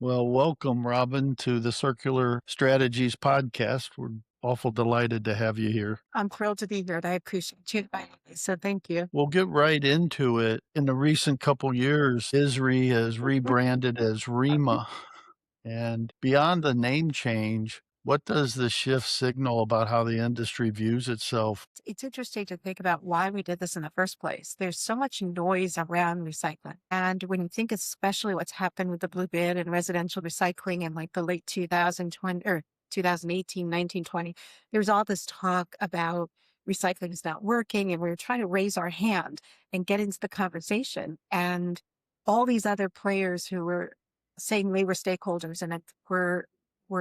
Well, welcome, Robin, to the Circular Strategies podcast. We're awful delighted to have you here. I'm thrilled to be here, and I appreciate you inviting me. So thank you. We'll get right into it. In the recent couple years, ISRI has rebranded as ReMA. And beyond the name change, what does the shift signal about how the industry views itself? It's interesting to think about why we did this in the first place. There's so much noise around recycling. And when you think especially what's happened with the blue bin and residential recycling in like the late 2020 or 2018, 19, 20, there's all this talk about recycling is not working. And we are trying to raise our hand and get into the conversation. And all these other players who were saying they were stakeholders and that were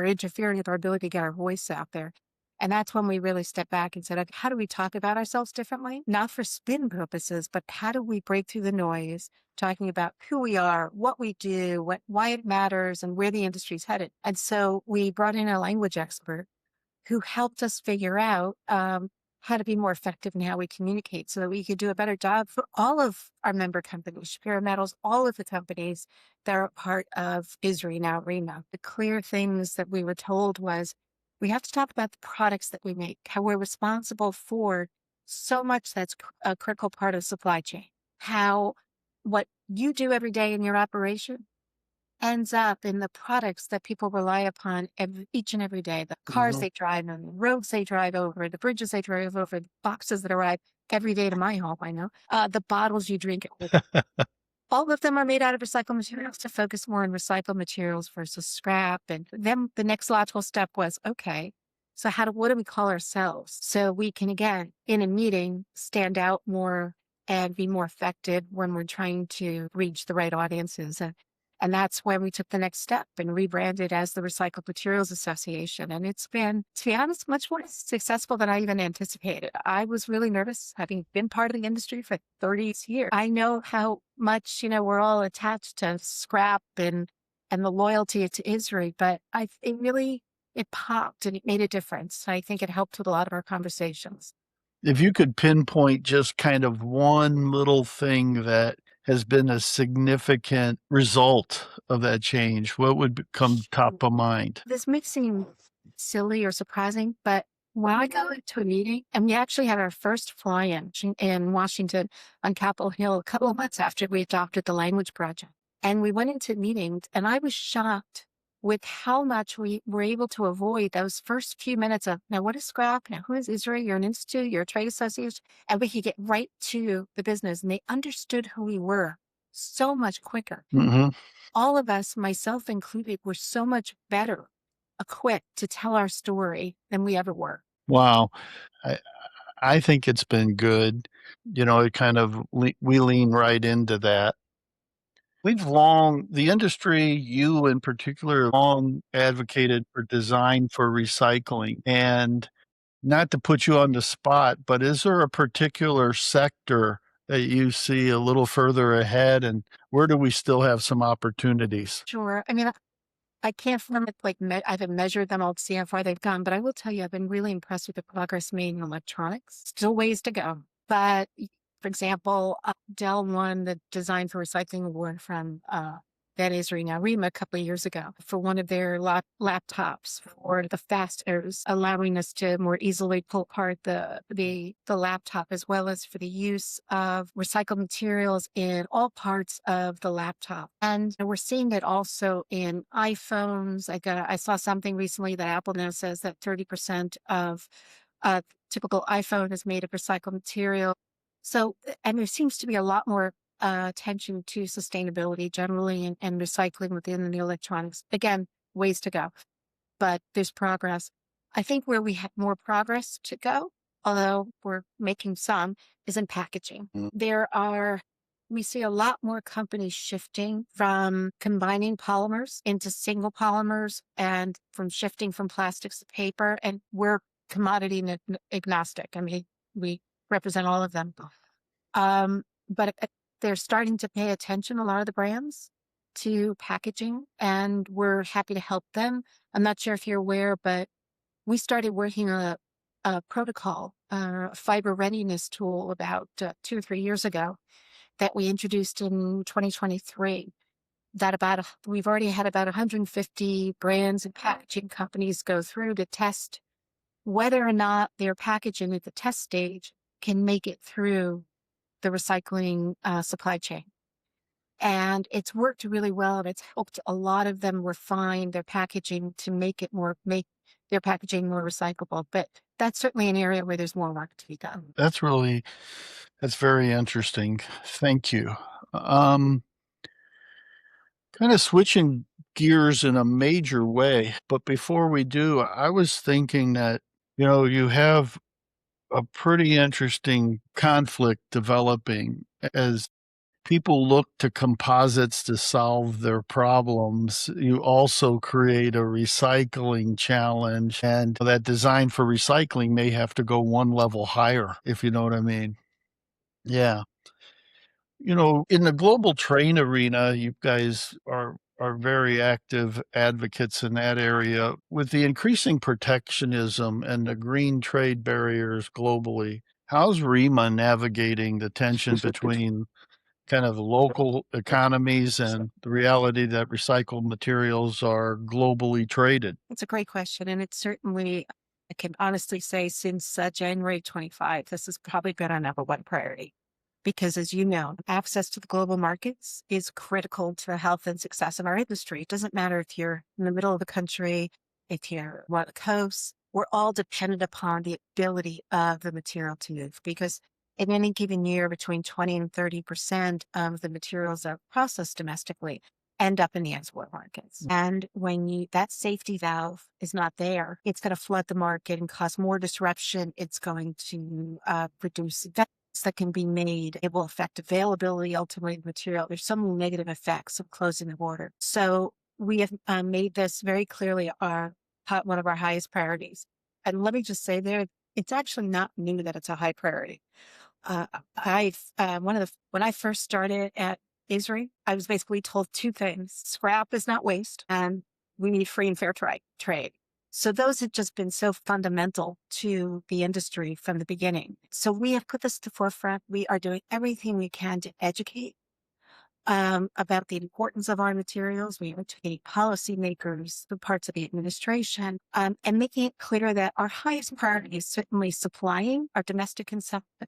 interfering with our ability to get our voice out there. And that's when we really stepped back and said, okay, how do we talk about ourselves differently? Not for spin purposes, but how do we break through the noise, talking about who we are, what we do, why it matters, and where the industry's headed. And so we brought in a language expert who helped us figure out how to be more effective in how we communicate so that we could do a better job for all of our member companies, Shapiro Metals, all of the companies that are part of ISRI, now ReMA. The clear things that we were told was we have to talk about the products that we make, how we're responsible for so much that's a critical part of supply chain, how what you do every day in your operation ends up in the products that people rely upon each and every day. The cars Mhm. they drive on, the roads they drive over, the bridges they drive over, the boxes that arrive every day to my home, I know. The bottles you drink with. All of them are made out of recycled materials to focus more on recycled materials versus scrap. And then the next logical step was, okay, so what do we call ourselves? So we can, again, in a meeting, stand out more and be more effective when we're trying to reach the right audiences. And that's when we took the next step and rebranded as the Recycled Materials Association. And it's been, to be honest, much more successful than I even anticipated. I was really nervous, having been part of the industry for 30 years. I know how much, we're all attached to scrap and the loyalty to ISRI, but it popped and it made a difference. I think it helped with a lot of our conversations. If you could pinpoint just kind of one little thing that has been a significant result of that change, what would come top of mind? This may seem silly or surprising, but when I go into a meeting, and we actually had our first fly-in in Washington on Capitol Hill a couple of months after we adopted the language project. And we went into meetings, and I was shocked with how much we were able to avoid those first few minutes of, now what is scrap? Now who is Israel? You're an institute, you're a trade association. And we could get right to the business, and they understood who we were so much quicker. Mhm. All of us, myself included, were so much better equipped to tell our story than we ever were. Wow. I I think it's been good. It kind of we lean right into that. The industry, you in particular, long advocated for design for recycling. And not to put you on the spot, but is there a particular sector that you see a little further ahead, and where do we still have some opportunities? Sure. I mean, I can't from it I haven't measured them all to see how far they've gone, but I will tell you, I've been really impressed with the progress made in electronics. Still ways to go. But for example, Dell won the Design for Recycling Award from that is ReMA a couple of years ago for one of their laptops for the fasteners, allowing us to more easily pull apart the laptop, as well as for the use of recycled materials in all parts of the laptop. And we're seeing it also in iPhones. I saw something recently that Apple now says that 30% of a typical iPhone is made of recycled material. So, and there seems to be a lot more attention to sustainability generally and recycling within the electronics. Again, ways to go, but there's progress. I think where we have more progress to go, although we're making some, is in packaging. Mm. We see a lot more companies shifting from combining polymers into single polymers and from shifting from plastics to paper. And we're commodity agnostic. I mean, we represent all of them. But they're starting to pay attention, a lot of the brands, to packaging, and we're happy to help them. I'm not sure if you're aware, but we started working on a protocol, a fiber readiness tool about 2 or 3 years ago that we introduced in 2023. that we've already had about 150 brands and packaging companies go through to test whether or not their packaging at the test stage can make it through the recycling supply chain. And it's worked really well, and it's helped a lot of them refine their packaging to make their packaging more recyclable. But that's certainly an area where there's more work to be done. That's very interesting. Thank you. Um, Kind of switching gears in a major way, but before we do, I was thinking that, you have a pretty interesting conflict developing as people look to composites to solve their problems. You also create a recycling challenge, and that design for recycling may have to go one level higher, if you know what I mean. Yeah. In the global train arena, you guys are very active advocates in that area. With the increasing protectionism and the green trade barriers globally, how's ReMA navigating the tension between kind of local economies and the reality that recycled materials are globally traded? It's a great question. And it's certainly, I can honestly say, since January 25, this has probably been our number one priority. Because as you know, access to the global markets is critical to the health and success of our industry. It doesn't matter if you're in the middle of the country, if you're on the coast, we're all dependent upon the ability of the material to move, because in any given year, between 20 and 30% of the materials that are processed domestically end up in the export markets. And when that safety valve is not there, it's going to flood the market and cause more disruption. It's going to produce that can be made. It will affect availability, ultimately, of material. There's so many negative effects of closing the border. So we have made this very clearly one of our highest priorities. And let me just say there, it's actually not new that it's a high priority. When I first started at ISRI, I was basically told two things: scrap is not waste, and we need free and fair trade. So those have just been so fundamental to the industry from the beginning. So we have put this to the forefront. We are doing everything we can to educate about the importance of our materials. We are educating policymakers, the parts of the administration, and making it clear that our highest priority is certainly supplying our domestic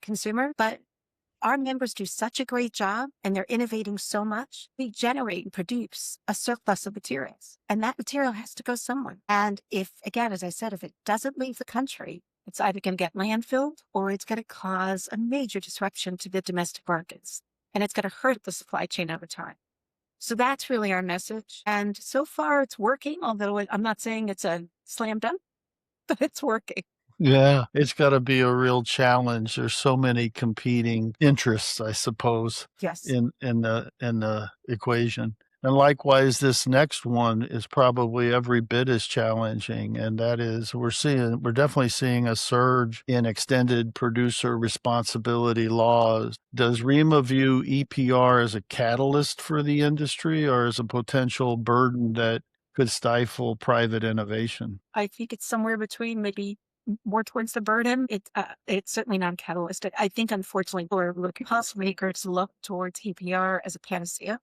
consumer, but our members do such a great job and they're innovating so much. We generate and produce a surplus of materials, and that material has to go somewhere. And if, again, as I said, if it doesn't leave the country, it's either going to get landfilled or it's going to cause a major disruption to the domestic markets, and it's going to hurt the supply chain over time. So that's really our message. And so far it's working, although I'm not saying it's a slam dunk, but it's working. Yeah, it's got to be a real challenge. There's so many competing interests, I suppose, Yes. in the equation. And likewise, this next one is probably every bit as challenging, and that is we're definitely seeing a surge in extended producer responsibility laws. Does REMA view EPR as a catalyst for the industry or as a potential burden that could stifle private innovation? I think it's somewhere between, maybe more towards the burden. It's certainly not a catalyst. I think, unfortunately, policymakers look towards EPR as a panacea.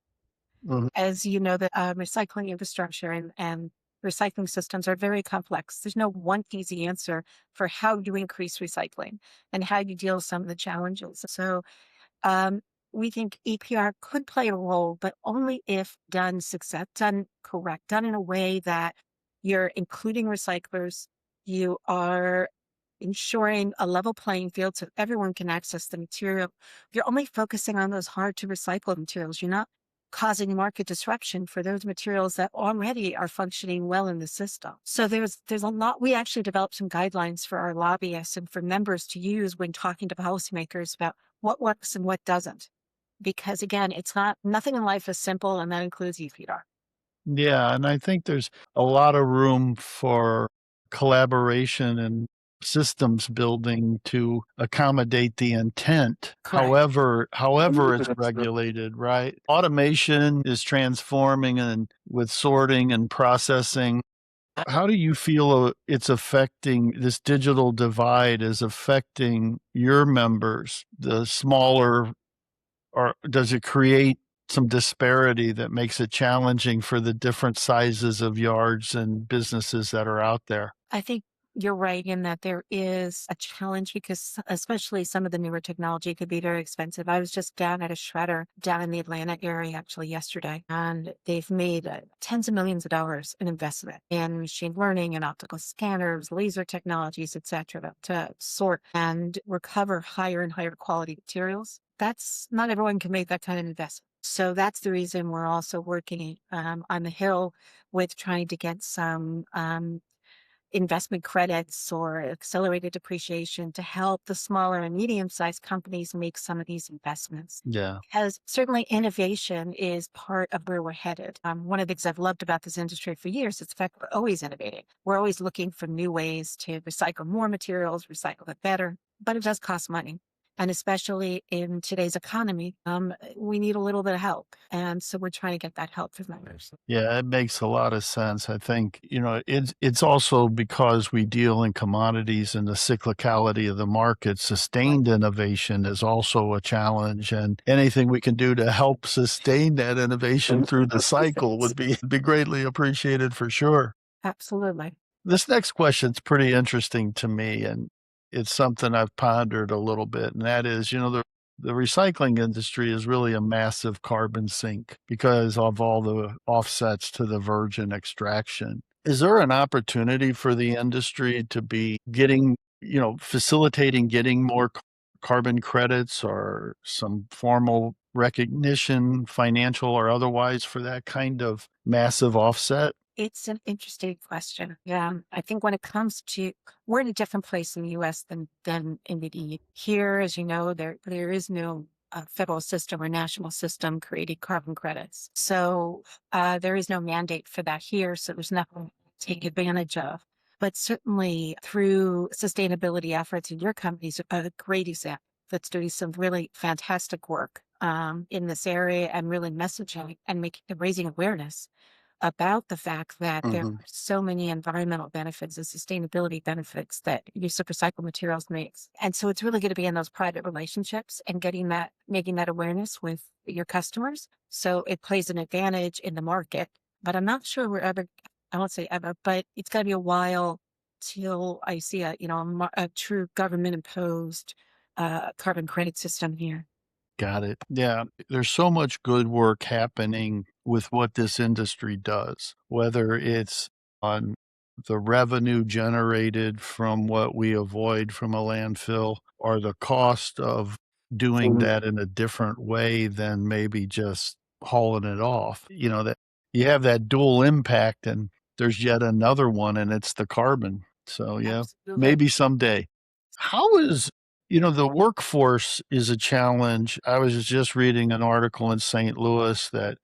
Mhm. As you know, the recycling infrastructure and recycling systems are very complex. There's no one easy answer for how you increase recycling and how you deal with some of the challenges. So um, we think EPR could play a role, but only if done correct, done in a way that you're including recyclers, you are ensuring a level playing field so everyone can access the material. You're only focusing on those hard to recycle materials. You're not causing market disruption for those materials that already are functioning well in the system. So there's a lot. We actually developed some guidelines for our lobbyists and for members to use when talking to policymakers about what works and what doesn't. Because again, nothing in life is simple, and that includes EPR. Yeah, and I think there's a lot of room for collaboration and systems building to accommodate the intent, Correct. however it's regulated, right? Automation is transforming and with sorting and processing. How do you feel it's affecting this digital divide is affecting your members, the smaller, or does it create some disparity that makes it challenging for the different sizes of yards and businesses that are out there. I think you're right in that there is a challenge because especially some of the newer technology could be very expensive. I was just down at a shredder down in the Atlanta area actually yesterday, and they've made tens of millions of dollars in investment in machine learning and optical scanners, laser technologies, etc., to sort and recover higher and higher quality materials. That's not everyone can make that kind of investment. So that's the reason we're also working on the Hill with trying to get some investment credits or accelerated depreciation to help the smaller and medium-sized companies make some of these investments. Yeah. Because certainly innovation is part of where we're headed. One of the things I've loved about this industry for years is the fact we're always innovating. We're always looking for new ways to recycle more materials, recycle it better, but it does cost money. And especially in today's economy, we need a little bit of help. And so we're trying to get that help for members. Yeah, it makes a lot of sense. I think, it's also because we deal in commodities and the cyclicality of the market, sustained innovation is also a challenge. And anything we can do to help sustain that innovation through the cycle would be greatly appreciated for sure. Absolutely. This next question's pretty interesting to me, and it's something I've pondered a little bit, and that is, the recycling industry is really a massive carbon sink because of all the offsets to the virgin extraction. Is there an opportunity for the industry to be getting, facilitating getting more carbon credits or some formal recognition, financial or otherwise, for that kind of massive offset? It's an interesting question. Yeah, I think when it comes to, we're in a different place in the U.S. than in the EU. Here, as you know, there is no federal system or national system creating carbon credits. So there is no mandate for that here. So there's nothing to take advantage of. But certainly through sustainability efforts in your companies, a great example that's doing some really fantastic work in this area and really messaging and raising awareness about the fact that there are Mhm. so many environmental benefits and sustainability benefits that use of recycled materials makes. And so it's really going to be in those private relationships and making that awareness with your customers. So it plays an advantage in the market, but I'm not sure we're ever, I won't say ever, but it's going to be a while till I see a true government imposed carbon credit system here. Got it. Yeah. There's so much good work happening with what this industry does, whether it's on the revenue generated from what we avoid from a landfill or the cost of doing that in a different way than maybe just hauling it off. That you have that dual impact, and there's yet another one, and it's the carbon. So, yeah, Absolutely. maybe someday. How is the workforce is a challenge. I was just reading an article in St. Louis that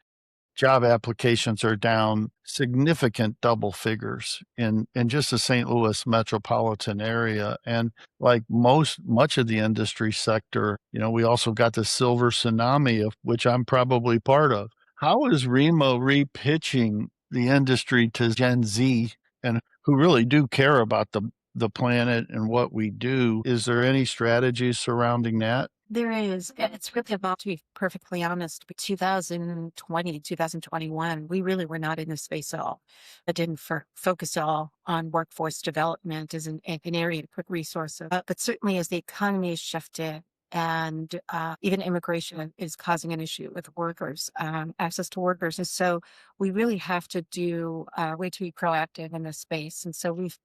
job applications are down significant double figures in just the St. Louis metropolitan area. And like much of the industry sector, we also got the silver tsunami, of which I'm probably part of. How is ReMA repitching the industry to Gen Z and who really do care about the planet and what we do? Is there any strategy surrounding that? There is. And it's really about, to be perfectly honest, 2020, 2021, we really were not in this space at all. I didn't focus all on workforce development as an area to put resources. But certainly as the economy has shifted and even immigration is causing an issue with workers, access to workers. And so we really have to do way to be proactive in this space. And so we've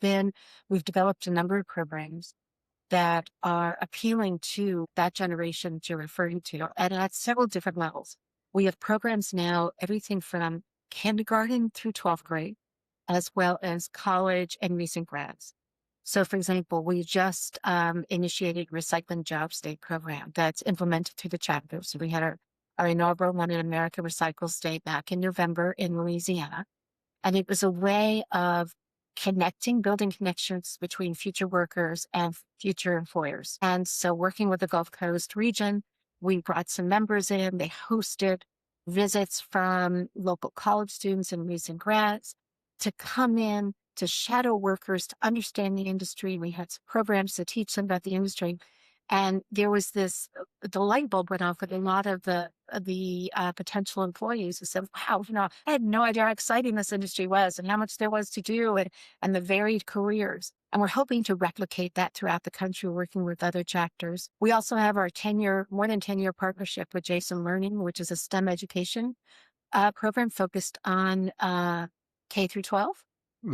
developed a number of programs that are appealing to that generation that you're referring to, and at several different levels. We have programs now, everything from kindergarten through 12th grade, as well as college and recent grads. So, for example, we just initiated Recycling Jobs Day program that's implemented through the chapter. So we had our inaugural One in America Recycles Day back in November in Louisiana. And it was a way of building connections between future workers and future employers. And so working with the Gulf Coast region, we brought some members in, they hosted visits from local college students and recent grads to come in to shadow workers to understand the industry. We had some programs to teach them about the industry. And there was the light bulb went off with a lot of the potential employees who said, wow, I had no idea how exciting this industry was and how much there was to do and the varied careers. And we're hoping to replicate that throughout the country, working with other chapters. We also have our more than 10-year partnership with Jason Learning, which is a STEM education program focused on K through 12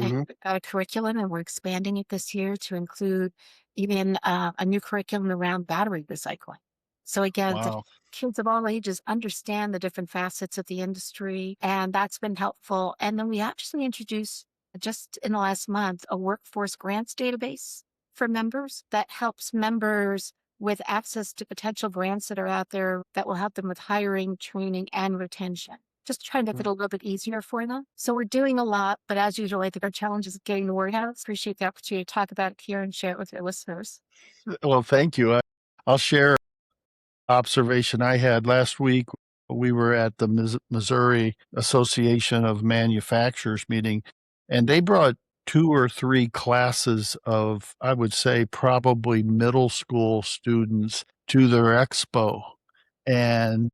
and Hmm. curriculum, and we're expanding it this year to include even a new curriculum around battery recycling. So again, the Wow. kids of all ages understand the different facets of the industry, and that's been helpful. And then we actually introduced just in the last month a workforce grants database for members that helps members with access to potential grants that are out there that will help them with hiring, training, and retention. Just trying to make it a little bit easier for them. So we're doing a lot, but as usual, I think our challenge is getting the word out. Appreciate the opportunity to talk about it here and share it with your listeners. Well, thank you. I'll share observation I had last week. We were at the Missouri Association of Manufacturers meeting, and they brought two or three classes of, I would say, probably middle school students to their expo. And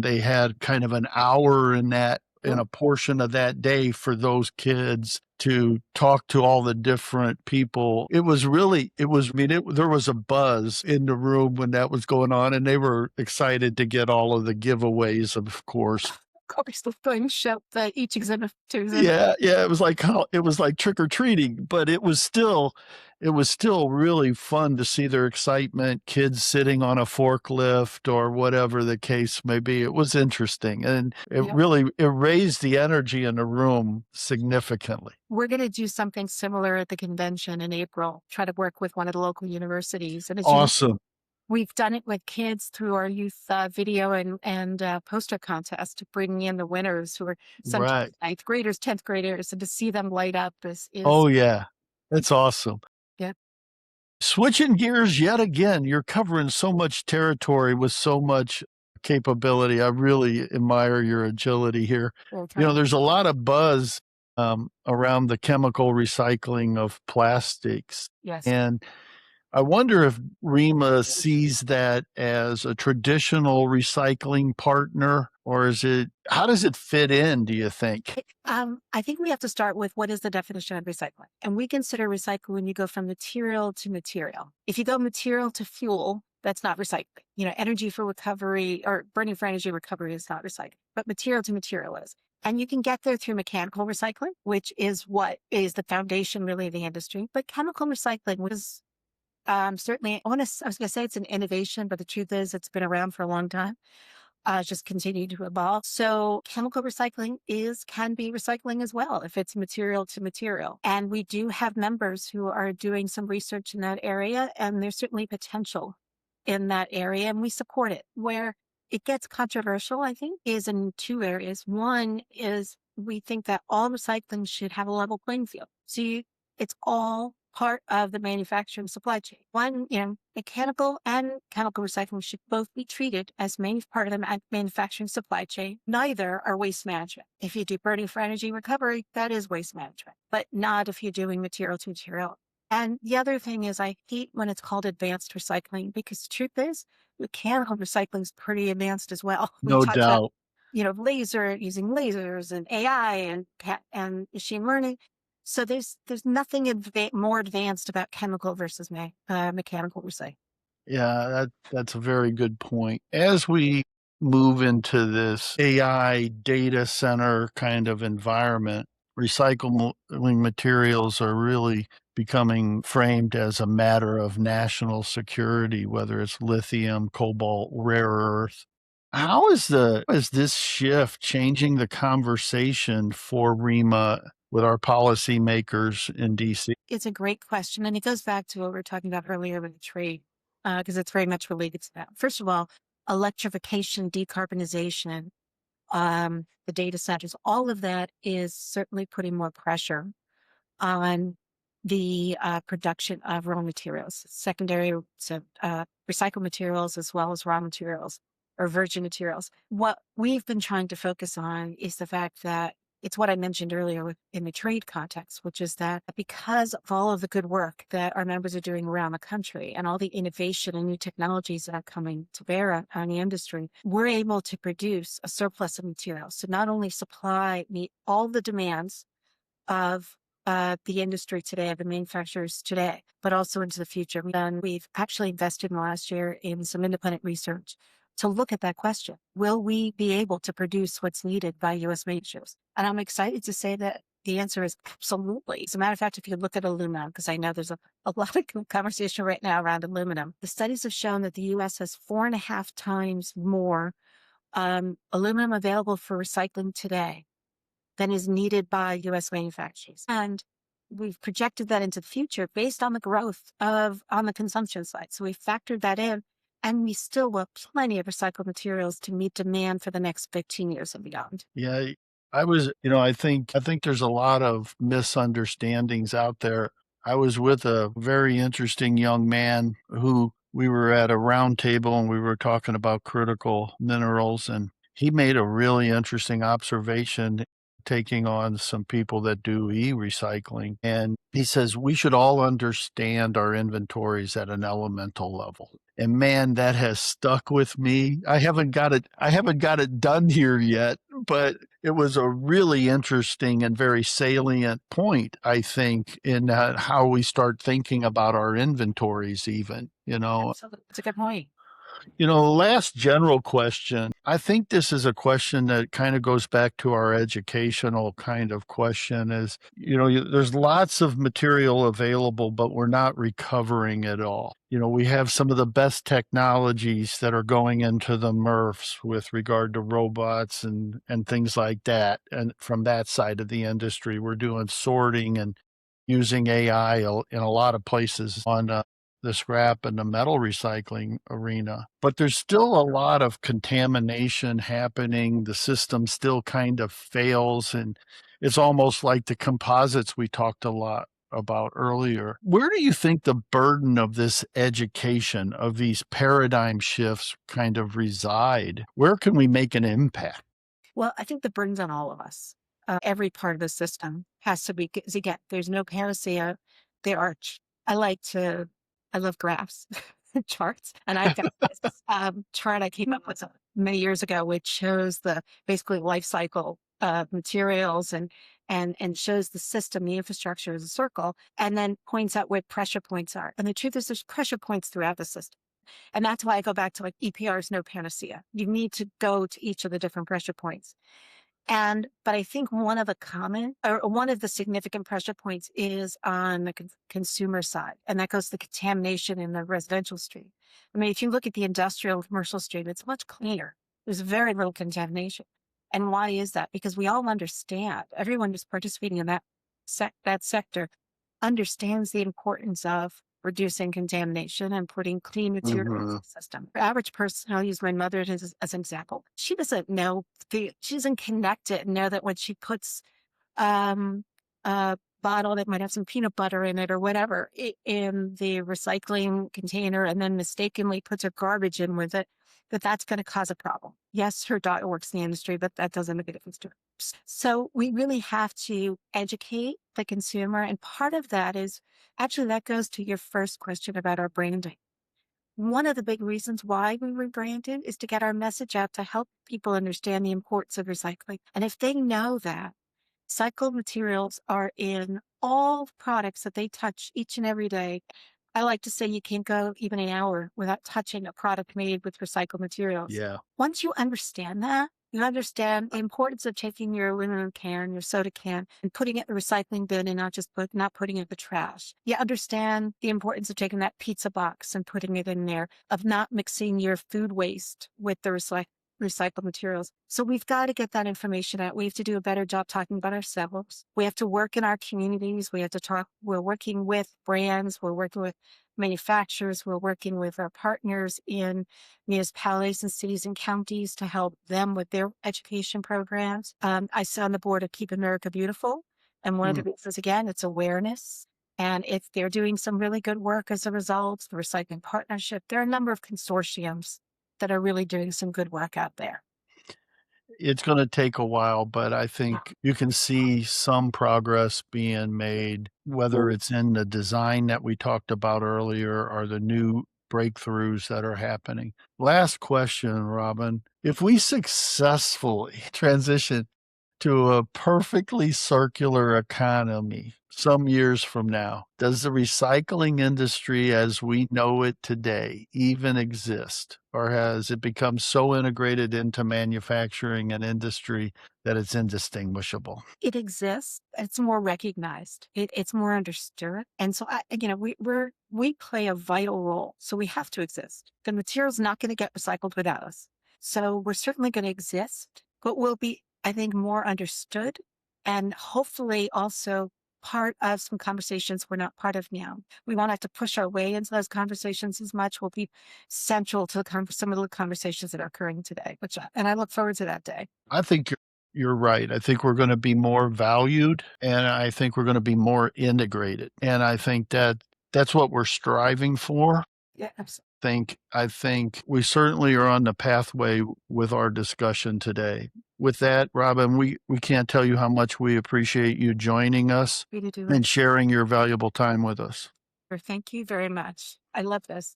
they had kind of an hour in Oh, a portion of that day for those kids to talk to all the different people. I mean, there was a buzz in the room when that was going on, and they were excited to get all of the giveaways, of course. of course, the going show each exhibit to exhibit. Yeah, yeah, it was like trick or treating, but it was still really fun to see their excitement, kids sitting on a forklift or whatever the case may be. It was interesting, and Yep. it raised the energy in the room significantly. We're going to do something similar at the convention in April, try to work with one of the local universities. And as you know, Awesome. we've done it with kids through our youth video and poster contest, bringing in the winners who are sometimes Right. ninth graders, 10th graders, and to see them light up is Oh, yeah. That's awesome. yeah, Switching gears yet again, you're covering so much territory with so much capability. I really admire your agility here. we're trying. There's a lot of buzz around the chemical recycling of plastics. Yes. And I wonder if ReMA sees that as a traditional recycling partner, or how does it fit in, do you think? I think we have to start with what is the definition of recycling? And we consider recycling when you go from material to material. If you go material to fuel, that's not recycling. Energy for recovery or burning for energy recovery is not recycling, but material to material is. And you can get there through mechanical recycling, which is what is the foundation really of the industry. But chemical recycling was certainly, I was going to say it's an innovation, but the truth is it's been around for a long time. Just continue to evolve. So chemical recycling can be recycling as well if it's material to material. And we do have members who are doing some research in that area, and there's certainly potential in that area, and we support it. Where it gets controversial, I think, is in two areas. One is we think that all recycling should have a level playing field. It's all part of the manufacturing supply chain. One, mechanical and chemical recycling should both be treated as part of the manufacturing supply chain. Neither are waste management. If you do burning for energy recovery, that is waste management, but not if you're doing material to material. And the other thing is I hate when it's called advanced recycling, because the truth is mechanical recycling is pretty advanced as well. We No talked about, doubt. using lasers and AI and machine learning. So there's nothing more advanced about chemical versus mechanical recycling. Yeah, that's a very good point. As we move into this AI data center kind of environment, recycling materials are really becoming framed as a matter of national security, whether it's lithium, cobalt, rare earth. Is this shift changing the conversation for REMA with our policymakers in DC? It's a great question. And it goes back to what we were talking about earlier with the trade, because it's very much related to that. First of all, electrification, decarbonization, the data centers, all of that is certainly putting more pressure on the production of raw materials, secondary, recycled materials, as well as raw materials or virgin materials. What we've been trying to focus on is the fact that It's what I mentioned earlier in the trade context, which is that because of all of the good work that our members are doing around the country and all the innovation and new technologies that are coming to bear on the industry, we're able to produce a surplus of materials to not only meet all the demands of the industry today, of the manufacturers today, but also into the future. We've actually invested in the last year in some independent research to look at that question. Will we be able to produce what's needed by U.S. manufacturers? And I'm excited to say that the answer is absolutely. As a matter of fact, if you look at aluminum, because I know there's a lot of conversation right now around aluminum, the studies have shown that the U.S. has 4.5 times more aluminum available for recycling today than is needed by U.S. manufacturers. And we've projected that into the future based on the growth on the consumption side. So we factored that in, and we still will have plenty of recycled materials to meet demand for the next 15 years and beyond. Yeah, I think there's a lot of misunderstandings out there. I was with a very interesting young man who we were at a round table and we were talking about critical minerals, and he made a really interesting observation taking on some people that do e-recycling. And he says we should all understand our inventories at an elemental level. And man, that has stuck with me. I haven't got it done here yet, but it was a really interesting and very salient point, I think, in how we start thinking about our inventories, even, So that's a good point. Last general question. I think this is a question that kind of goes back to our educational kind of question is, there's lots of material available, but we're not recovering it all. We have some of the best technologies that are going into the MRFs with regard to robots and things like that. And from that side of the industry, we're doing sorting and using AI in a lot of places on the scrap and the metal recycling arena. But there's still a lot of contamination happening. The system still kind of fails. And it's almost like the composites we talked a lot about earlier. Where do you think the burden of this education, of these paradigm shifts kind of reside? Where can we make an impact? Well, I think the burden's on all of us. Every part of the system has to be, because again, there's no panacea. There are, I love graphs, charts, and I've got this chart I came up with many years ago, which shows the basically life cycle of materials and shows the system, the infrastructure as a circle, and then points out where pressure points are. And the truth is, there's pressure points throughout the system. And that's why I go back to like EPR is no panacea. You need to go to each of the different pressure points. But I think one of the significant pressure points is on the consumer side, and that goes to the contamination in the residential stream. I mean, if you look at the industrial and commercial stream, it's much cleaner. There's very little contamination. And why is that? Because we all understand, everyone who's participating in that sector understands the importance of reducing contamination and putting clean materials in the system. The average person, I'll use my mother as an example. She doesn't know, she doesn't connect it and know that when she puts a bottle that might have some peanut butter in it or whatever in the recycling container and then mistakenly puts her garbage in with it, that's going to cause a problem. Yes, her daughter works in the industry, but that doesn't make a difference to her. So we really have to educate the consumer. And part of that is actually that goes to your first question about our branding. One of the big reasons why we rebranded is to get our message out to help people understand the importance of recycling. And if they know that recycled materials are in all products that they touch each and every day, I like to say you can't go even an hour without touching a product made with recycled materials. Yeah. Once you understand that, you understand the importance of taking your aluminum can, your soda can, and putting it in the recycling bin and not putting it in the trash. You understand the importance of taking that pizza box and putting it in there, of not mixing your food waste with the recycled materials. So we've got to get that information out. We have to do a better job talking about ourselves. We have to work in our communities. We have to talk. We're working with brands. We're working with manufacturers. We're working with our partners in municipalities and cities and counties to help them with their education programs. I sit on the board of Keep America Beautiful. And one of the reasons, again, it's awareness. And if they're doing some really good work as a result, the Recycling Partnership, there are a number of consortiums that are really doing some good work out there. It's going to take a while, but I think you can see some progress being made, whether it's in the design that we talked about earlier or the new breakthroughs that are happening. Last question, Robin. If we successfully transition to a perfectly circular economy some years from now, does the recycling industry as we know it today even exist? Or has it become so integrated into manufacturing and industry that it's indistinguishable? It exists. It's more recognized. It's more understood. And so we play a vital role. So we have to exist. The material's not going to get recycled without us. So we're certainly going to exist, but we'll be, I think, more understood and hopefully also part of some conversations we're not part of now. We won't have to push our way into those conversations as much. We'll be central to some of the conversations that are occurring today, and I look forward to that day. I think you're right. I think we're going to be more valued and I think we're going to be more integrated. And I think that that's what we're striving for. Yeah, absolutely. I think we certainly are on the pathway with our discussion today. With that, Robin, we can't tell you how much we appreciate you joining us We do. and sharing your valuable time with us. Thank you very much. I love this.